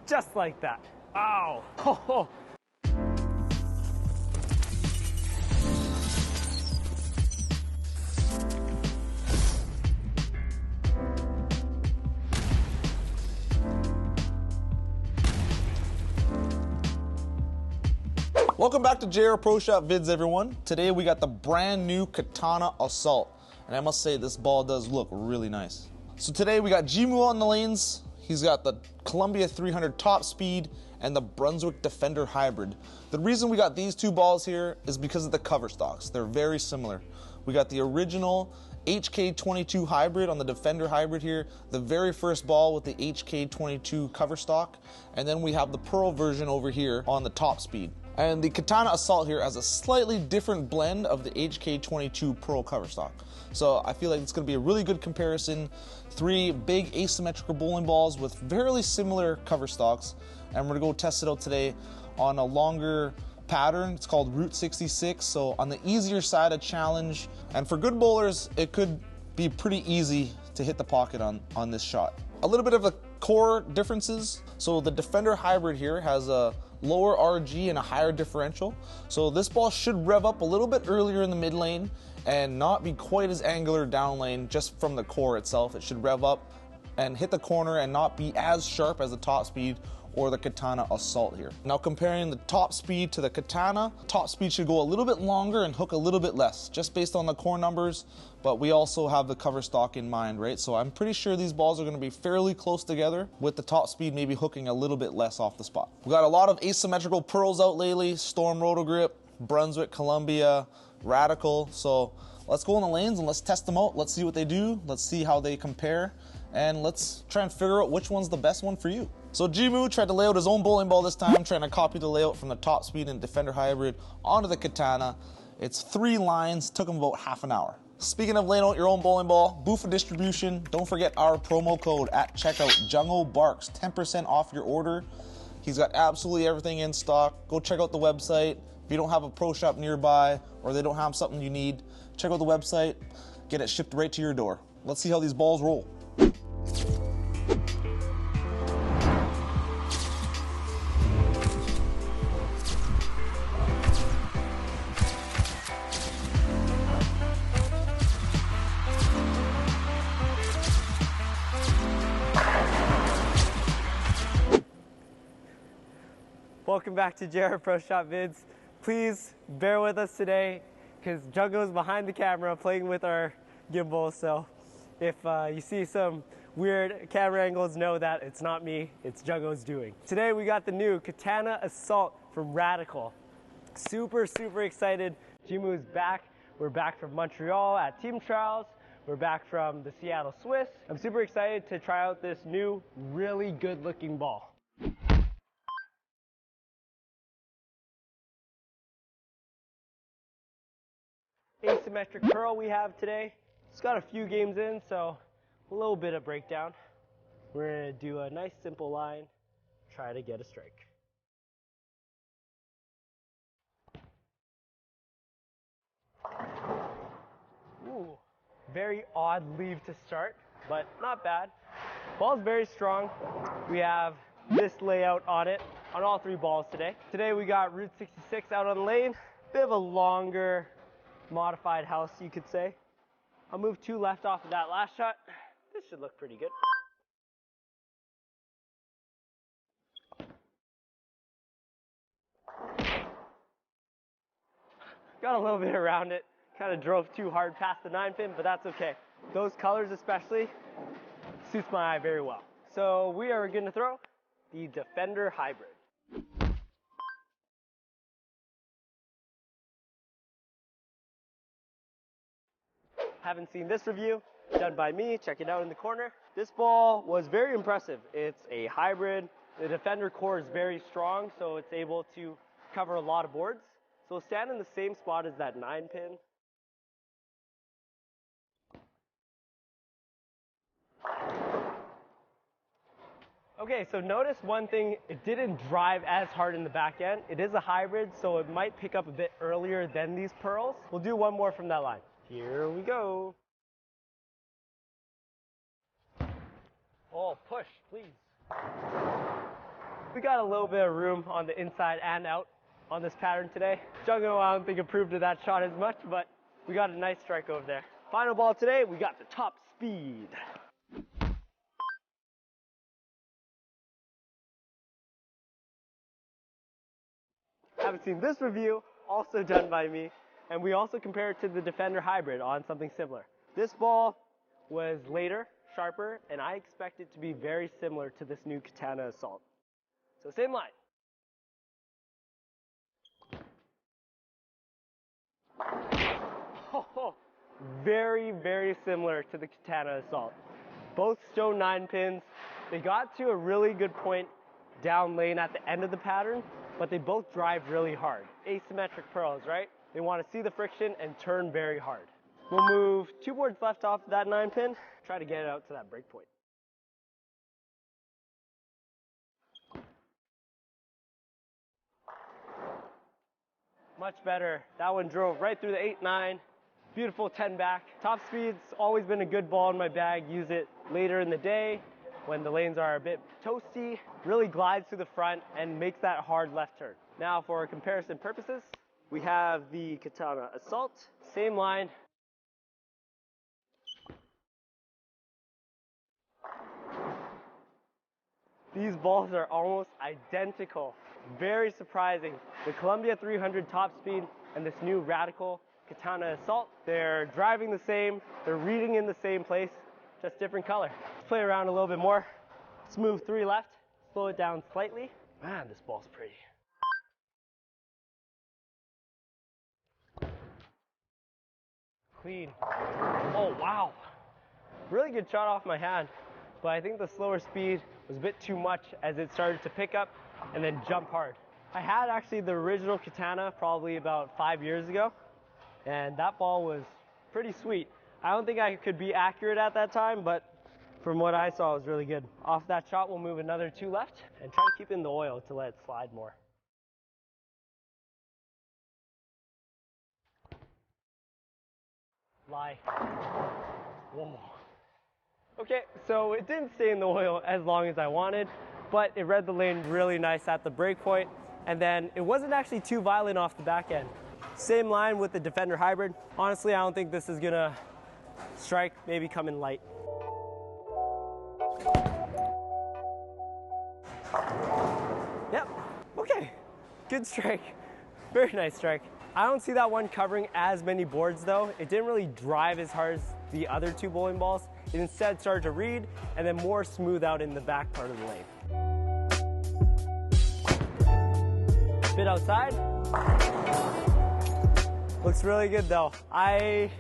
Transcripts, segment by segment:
Just like that. Ow! Oh. Welcome back to JR Pro Shop Vids, everyone. Today we got the brand new Katana Assault, and I must say this ball does look really nice. So today we got Jimoo on the lanes. He's got the Columbia 300 top speed and the Brunswick Defender hybrid. The reason we got these two balls here is because of the cover stocks. They're very similar. We got the original HK22 hybrid on the Defender hybrid here, the very first ball with the HK22 cover stock, and then we have the Pearl version over here on the top speed. And the Katana Assault here has a slightly different blend of the HK22 Pearl cover stock. So I feel like it's going to be a really good comparison. Three big asymmetrical bowling balls with fairly similar cover stocks. And we're going to go test it out today on a longer pattern. It's called Route 66, so on the easier side of challenge. And for good bowlers, it could be pretty easy to hit the pocket on this shot. A little bit of the core differences. So the Defender hybrid here has a lower RG and a higher differential. So this ball should rev up a little bit earlier in the mid lane and not be quite as angular down lane just from the core itself. It should rev up and hit the corner and not be as sharp as the top speed or the Katana Assault here. Now comparing the top speed to the Katana, top speed should go a little bit longer and hook a little bit less, just based on the core numbers, but we also have the cover stock in mind, right? So I'm pretty sure these balls are gonna be fairly close together, with the top speed maybe hooking a little bit less off the spot. We got a lot of asymmetrical pearls out lately, Storm Roto Grip, Brunswick, Columbia, Radical, so let's go on the lanes and let's test them out. Let's see what they do, let's see how they compare, and let's try and figure out which one's the best one for you. So Jimoo tried to lay out his own bowling ball this time, trying to copy the layout from the top speed and Defender hybrid onto the Katana. It's 3 lines, took him about half an hour. Speaking of laying out your own bowling ball, Boofa Distribution, don't forget our promo code at checkout, JungleBarks, 10% off your order. He's got absolutely everything in stock. Go check out the website. If you don't have a pro shop nearby or they don't have something you need, check out the website, get it shipped right to your door. Let's see how these balls roll. Welcome back to JR Pro Shop Vids. Please bear with us today because Jungo's behind the camera playing with our gimbal. So if you see some weird camera angles, know that it's not me, it's Jungo's doing. Today we got the new Katana Assault from Radical. Super excited. Jimoo's back. We're back from Montreal at team trials. We're back from the Seattle Swiss. I'm super excited to try out this new, really good looking ball. Asymmetric curl we have today. It's got a few games in, so a little bit of breakdown. We're gonna do a nice simple line, try to get a strike. Ooh, very odd leave to start, but not bad. Ball's very strong. We have this layout on it, on all 3 balls today. Today we got Route 66 out on the lane. Bit of a longer modified house, you could say. I'll move 2 left off of that last shot. This should look pretty good. Got a little bit around it. Kind of drove too hard past the 9-pin, but that's okay. Those colors especially suits my eye very well. So we are going to throw the Defender hybrid. Haven't seen this review done by me, check it out in the corner. This ball was very impressive. It's a hybrid. The Defender core is very strong, so it's able to cover a lot of boards. So it'll stand in the same spot as that 9-pin. Okay, so notice one thing, it didn't drive as hard in the back end. It is a hybrid, so it might pick up a bit earlier than these pearls. We'll do one more from that line. Here we go. Oh, push, please. We got a little bit of room on the inside and out on this pattern today. Jungle, I don't think improved to that shot as much, but we got a nice strike over there. Final ball today, we got the top speed. Haven't seen this review, also done by me, and we also compared it to the Defender Hybrid on something similar. This ball was later, sharper, and I expect it to be very similar to this new Katana Assault. So same line. Oh, very, very similar to the Katana Assault. Both stone 9 pins. They got to a really good point down lane at the end of the pattern, but they both drive really hard. Asymmetric pearls, right? They want to see the friction and turn very hard. We'll move 2 boards left off of that 9 pin, try to get it out to that break point. Much better. That one drove right through the 8-9. Beautiful 10 back. Top speed's always been a good ball in my bag. Use it later in the day when the lanes are a bit toasty. Really glides to the front and makes that hard left turn. Now for comparison purposes, we have the Katana Assault. Same line. These balls are almost identical. Very surprising. The Columbia 300 top speed and this new Radical Katana Assault, they're driving the same, they're reading in the same place, just different color. Let's play around a little bit more. Smooth 3 left, slow it down slightly. Man, this ball's pretty. Clean. Oh, wow. Really good shot off my hand, but I think the slower speed was a bit too much as it started to pick up and then jump hard. I had actually the original Katana probably about 5 years ago, and that ball was pretty sweet. I don't think I could be accurate at that time, but from what I saw, it was really good. Off that shot, we'll move another 2 left and try to keep in the oil to let it slide more. Lie. Whoa. Okay, so it didn't stay in the oil as long as I wanted, but it read the lane really nice at the break point, and then it wasn't actually too violent off the back end. Same line with the Defender Hybrid. Honestly, I don't think this is gonna strike, maybe come in light. Yep, okay, good strike. Very nice strike. I don't see that one covering as many boards though. It didn't really drive as hard as the other 2 bowling balls. It instead started to read and then more smooth out in the back part of the lane. Bit outside. Looks really good though. I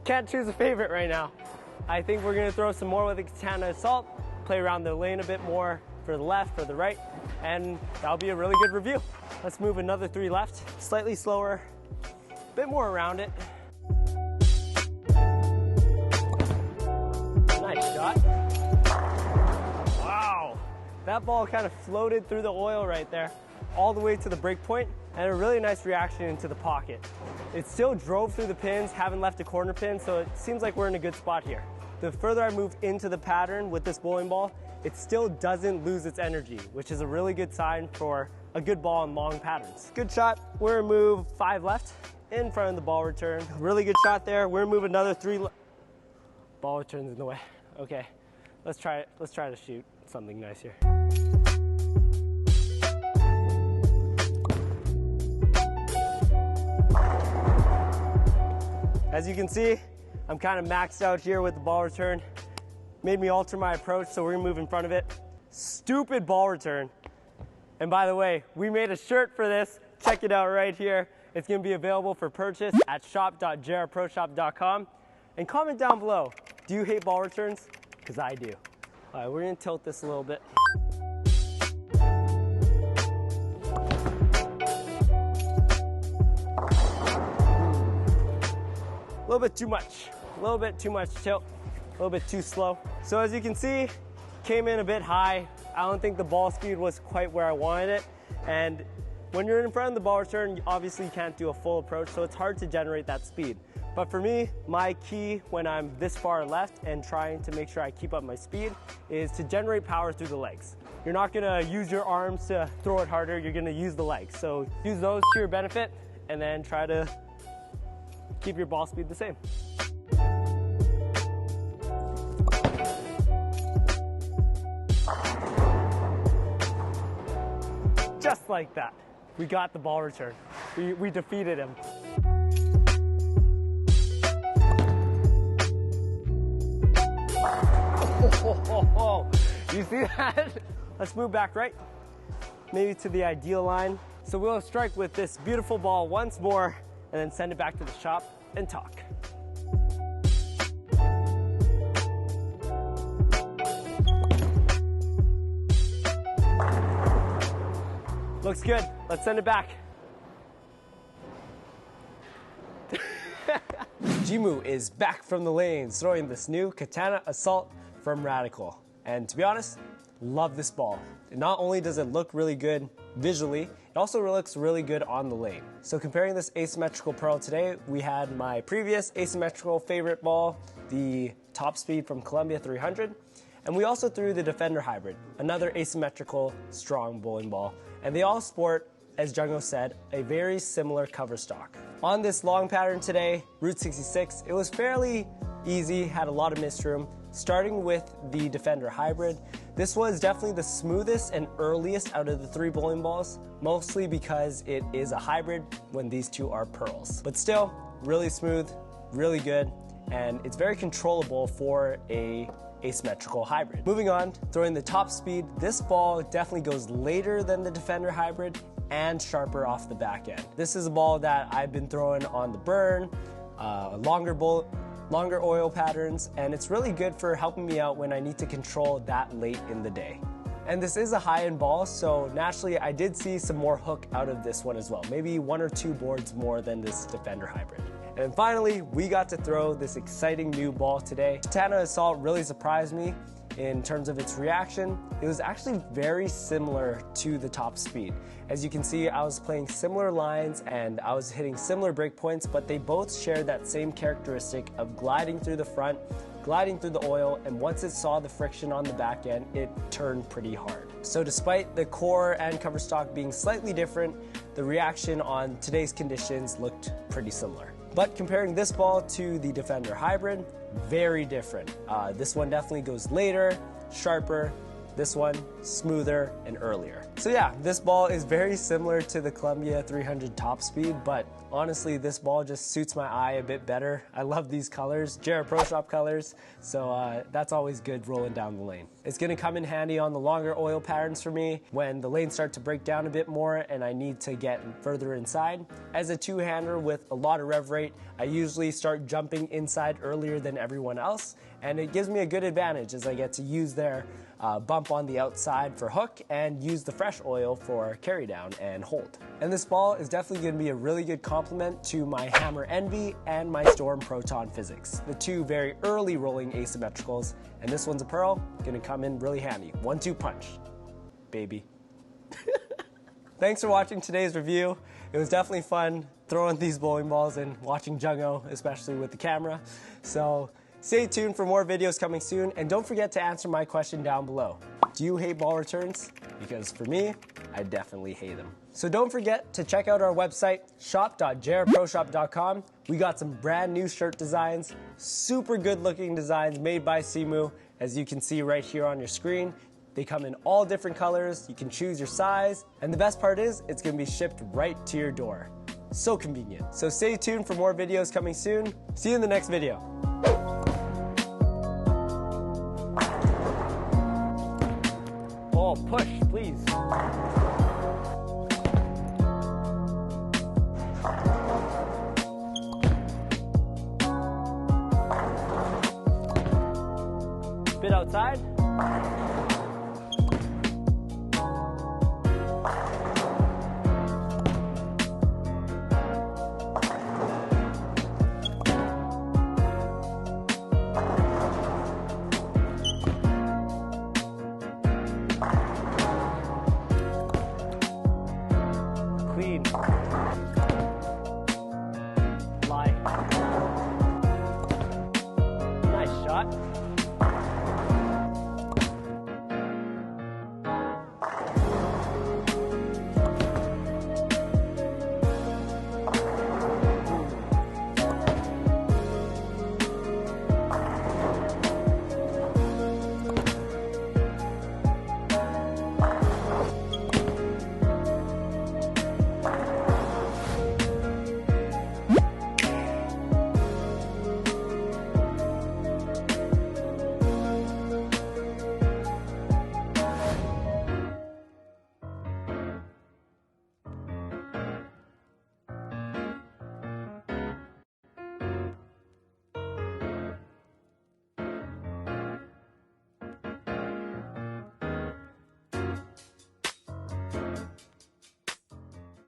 can't choose a favorite right now. I think we're gonna throw some more with the Katana Assault, play around the lane a bit more for the left, for the right, and that'll be a really good review. Let's move another 3 left, slightly slower, a bit more around it. Nice shot. Wow, that ball kind of floated through the oil right there, all the way to the break point, and a really nice reaction into the pocket. It still drove through the pins, haven't left a corner pin, so it seems like we're in a good spot here. The further I move into the pattern with this bowling ball, it still doesn't lose its energy, which is a really good sign for a good ball in long patterns. Good shot. We're gonna move 5 left in front of the ball return. Really good shot there. We're gonna move another 3 left. Ball returns in the way. Okay, let's try it. Let's try to shoot something nice here. As you can see, I'm kind of maxed out here with the ball return. Made me alter my approach, so we're gonna move in front of it. Stupid ball return. And by the way, we made a shirt for this. Check it out right here. It's gonna be available for purchase at shop.jrproshop.com. And comment down below, do you hate ball returns? Because I do. All right, we're gonna tilt this a little bit. A little bit too much. A little bit too much tilt. A little bit too slow. So as you can see, came in a bit high. I don't think the ball speed was quite where I wanted it. And when you're in front of the ball return, obviously you can't do a full approach, so it's hard to generate that speed. But for me, my key when I'm this far left and trying to make sure I keep up my speed is to generate power through the legs. you're not gonna use your arms to throw it harder, you're gonna use the legs. So use those to your benefit and then try to keep your ball speed the same. Just like that. We got the ball return. We defeated him. You see that? Let's move back right, maybe to the ideal line. So we'll strike with this beautiful ball once more and then send it back to the shop and talk. Looks good. Let's send it back. Jimoo is back from the lanes throwing this new Katana Assault from Radical. And to be honest, love this ball. And not only does it look really good visually, it also looks really good on the lane. So comparing this asymmetrical pearl today, we had my previous asymmetrical favorite ball, the Top Speed from Columbia 300. And we also threw the Defender Hybrid, another asymmetrical strong bowling ball. And they all sport, as Jungo said, a very similar cover stock. On this long pattern today, Route 66, it was fairly easy, had a lot of mist room. Starting with the Defender Hybrid, this was definitely the smoothest and earliest out of the 3 bowling balls, mostly because it is a hybrid when these 2 are pearls. But still, really smooth, really good, and it's very controllable for a asymmetrical hybrid. Moving on, throwing the Top Speed, this ball definitely goes later than the Defender Hybrid and sharper off the back end. This is a ball that I've been throwing on the burn, longer oil patterns, and it's really good for helping me out when I need to control that late in the day. And this is a high-end ball, so naturally I did see some more hook out of this one as well. Maybe 1 or 2 boards more than this Defender Hybrid. And finally, we got to throw this exciting new ball today. Katana Assault really surprised me in terms of its reaction. It was actually very similar to the Top Speed. As you can see, I was playing similar lines and I was hitting similar break points, but they both shared that same characteristic of gliding through the front, gliding through the oil, and once it saw the friction on the back end, it turned pretty hard. So despite the core and cover stock being slightly different, the reaction on today's conditions looked pretty similar. But comparing this ball to the Defender Hybrid, very different. This one definitely goes later, sharper. This one, smoother and earlier. So yeah, this ball is very similar to the Columbia 300 Top Speed, but honestly, this ball just suits my eye a bit better. I love these colors, Jarrett Pro Shop colors, so that's always good rolling down the lane. It's gonna come in handy on the longer oil patterns for me when the lanes start to break down a bit more and I need to get further inside. As a two-hander with a lot of rev rate, I usually start jumping inside earlier than everyone else, and it gives me a good advantage as I get to use their bump on the outside for hook and use the fresh oil for carry down and hold. And this ball is definitely going to be a really good complement to my Hammer Envy and my Storm Proton Physics, the 2 very early rolling asymmetricals, and this one's a pearl, going to come in really handy. 1-2 punch, baby. Thanks for watching today's review. It was definitely fun throwing these bowling balls and watching Jungo, especially with the camera. So stay tuned for more videos coming soon, and don't forget to answer my question down below. Do you hate ball returns? Because for me, I definitely hate them. So don't forget to check out our website, shop.jarrettproshop.com. We got some brand new shirt designs, super good looking designs made by Jimoo, as you can see right here on your screen. They come in all different colors, you can choose your size, and the best part is, it's gonna be shipped right to your door. So convenient. So stay tuned for more videos coming soon. See you in the next video. Oh, push, please. Bit outside.